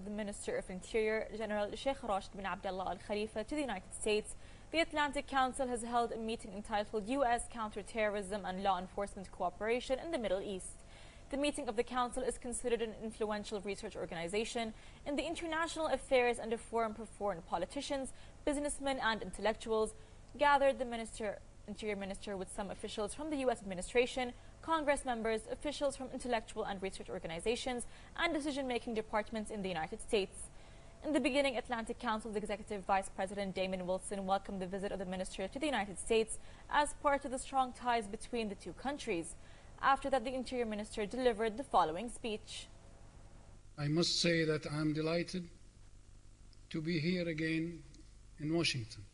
the Minister of Interior, General Shaikh Rashid bin Abdullah Khalifa, to the United States, the Atlantic Council has held a meeting entitled U.S. Counterterrorism and Law Enforcement Cooperation in the Middle East. The meeting of the Council is considered an influential research organization in the international affairs and a forum for foreign politicians, businessmen and intellectuals. Gathered the Interior Minister with some officials from the U.S. administration, Congress members, officials from intellectual and research organizations, and decision-making departments in the United States. In the beginning, Atlantic Council's Executive Vice President Damon welcomed the visit of the Minister to the United States as part of the strong ties between the two countries. After that, the Interior Minister delivered the following speech. I must say that I am delighted to be here again in Washington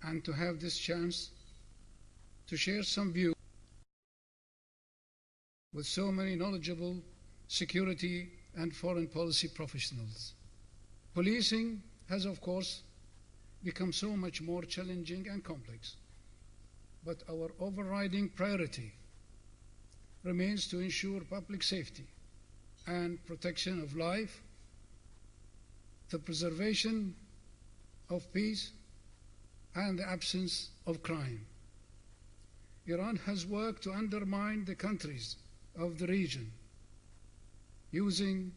and to have this chance to share some views with so many knowledgeable security and foreign policy professionals. Policing has, of course, become so much more challenging and complex, but our overriding priority remains to ensure public safety and protection of life, the preservation of peace, and the absence of crime. Iran has worked to undermine the countries of the region, using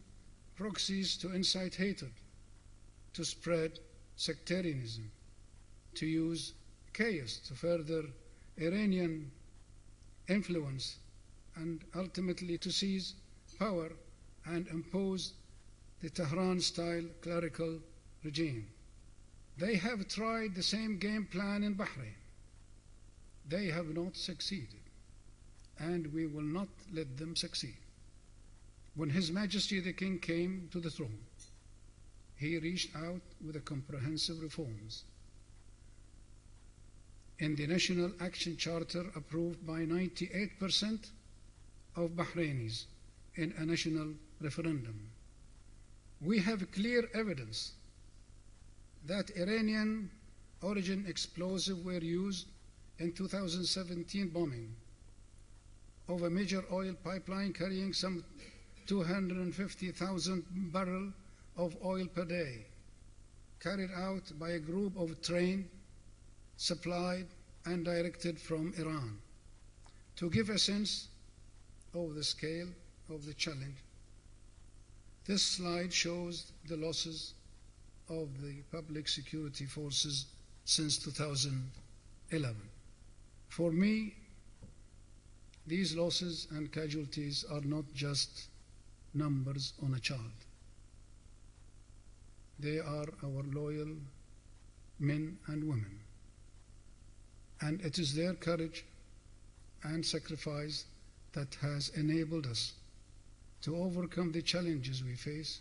proxies to incite hatred, to spread sectarianism, to use chaos to further Iranian influence, and ultimately to seize power and impose the Tehran-style clerical regime. They have tried the same game plan in Bahrain. They have not succeeded, and we will not let them succeed. When His Majesty the King came to the throne, he reached out with the comprehensive reforms in the National Action Charter approved by 98% of Bahrainis in a national referendum. We have clear evidence that Iranian origin explosives were used in 2017 bombing of a major oil pipeline carrying some 250,000 barrels of oil per day, carried out by a group of trained, supplied, and directed from Iran. To give a sense of the scale of the challenge, this slide shows the losses of the public security forces since 2011. For me, these losses and casualties are not just numbers on a chart. They are our loyal men and women, and it is their courage and sacrifice that has enabled us to overcome the challenges we face.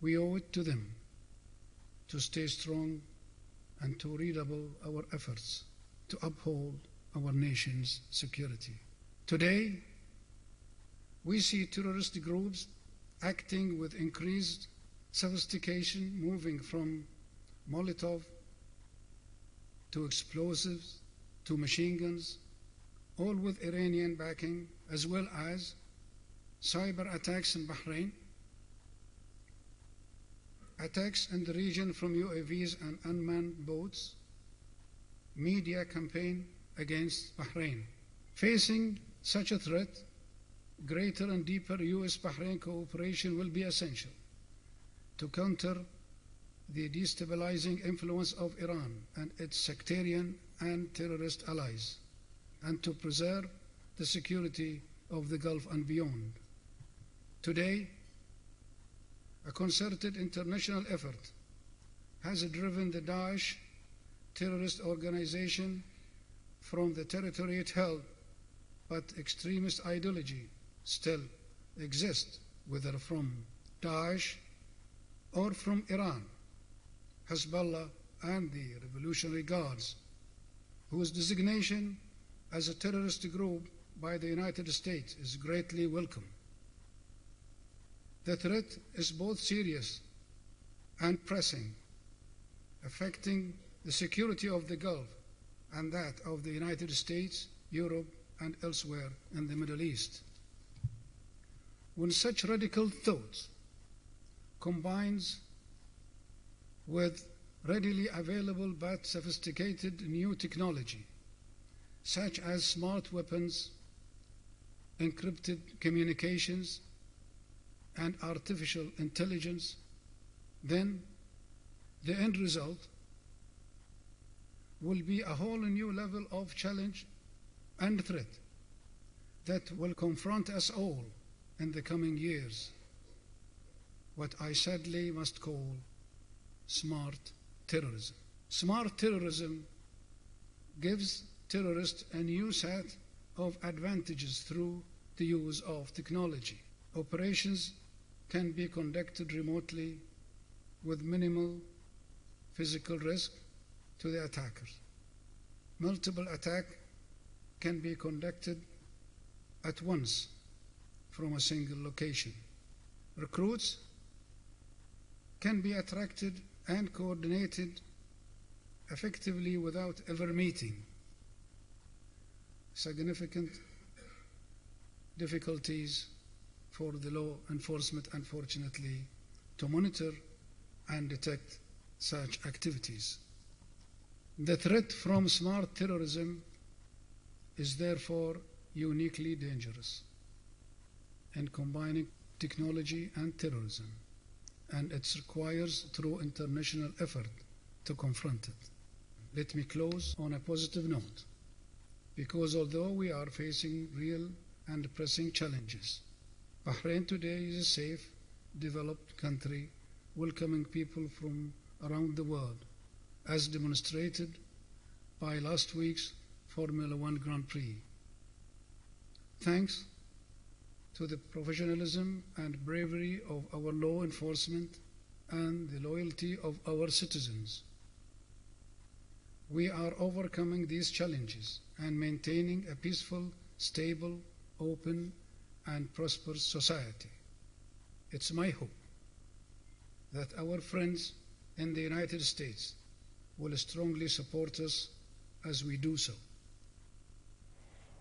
We owe it to them to stay strong and to redouble our efforts to uphold our nation's security. Today, we see terrorist groups acting with increased sophistication, moving from Molotov to explosives to machine guns, all with Iranian backing, as well as cyber attacks in Bahrain, attacks in the region from UAVs and unmanned boats, media campaign against Bahrain. Facing such a threat, greater and deeper U.S.-Bahrain cooperation will be essential to counter the destabilizing influence of Iran and its sectarian and terrorist allies, and to preserve the security of the Gulf and beyond. Today, a concerted international effort has driven the Daesh terrorist organization from the territory it held, but extremist ideology still exists, whether from Daesh or from Iran, Hezbollah, and the Revolutionary Guards, whose designation as a terrorist group by the United States is greatly welcome. The threat is both serious and pressing, affecting the security of the Gulf and that of the United States, Europe, and elsewhere in the Middle East. When such radical thoughts combines with readily available but sophisticated new technology, such as smart weapons, encrypted communications, and artificial intelligence, then the end result will be a whole new level of challenge and threat that will confront us all in the coming years, what I sadly must call smart terrorism. Smart terrorism gives terrorists a new set of advantages through the use of technology. Operations can be conducted remotely with minimal physical risk to the attackers. Multiple attacks can be conducted at once from a single location. Recruits can be attracted and coordinated effectively without ever meeting. Significant difficulties for the law enforcement, unfortunately, to monitor and detect such activities. The threat from smart terrorism is therefore uniquely dangerous in combining technology and terrorism, and it requires true international effort to confront it. Let me close on a positive note, because although we are facing real and pressing challenges, Bahrain today is a safe, developed country welcoming people from around the world, as demonstrated by last week's Formula One Grand Prix. Thanks to the professionalism and bravery of our law enforcement and the loyalty of our citizens, we are overcoming these challenges and maintaining a peaceful, stable, open, and prosperous society. It's my hope that our friends in the United States will strongly support us as we do so.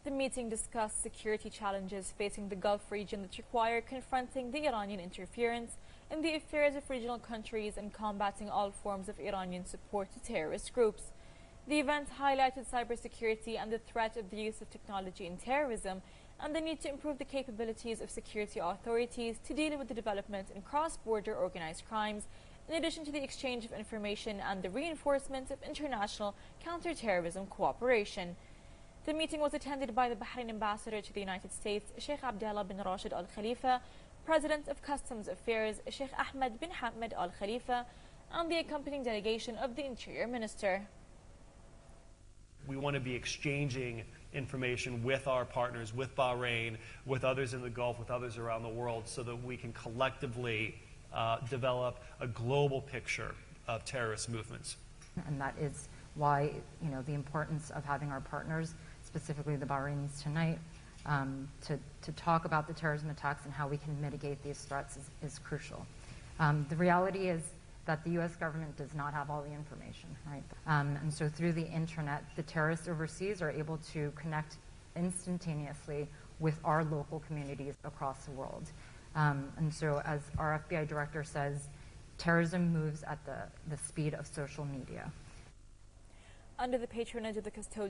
The meeting discussed security challenges facing the Gulf region that require confronting the Iranian interference in the affairs of regional countries and combating all forms of Iranian support to terrorist groups. The event highlighted cybersecurity and the threat of the use of technology in terrorism and the need to improve the capabilities of security authorities to deal with the development in cross-border organized crimes, in addition to the exchange of information and the reinforcement of international counterterrorism cooperation. The meeting was attended by the Bahrain ambassador to the United States, Sheikh Abdullah bin Rashid Al Khalifa, President of Customs Affairs, Sheikh Ahmed bin Hamad Al Khalifa, and the accompanying delegation of the Interior Minister. We want to be exchanging information with our partners, with Bahrain, with others in the Gulf, with others around the world, so that we can collectively develop a global picture of terrorist movements. And that is why, the importance of having our partners, specifically the Bahrainis tonight, to talk about the terrorism attacks and how we can mitigate these threats is crucial. The reality is that the U.S. government does not have all the information, right? And so through the internet, the terrorists overseas are able to connect instantaneously with our local communities across the world. And so as our FBI director says, terrorism moves at the speed of social media. Under the patronage of the custodian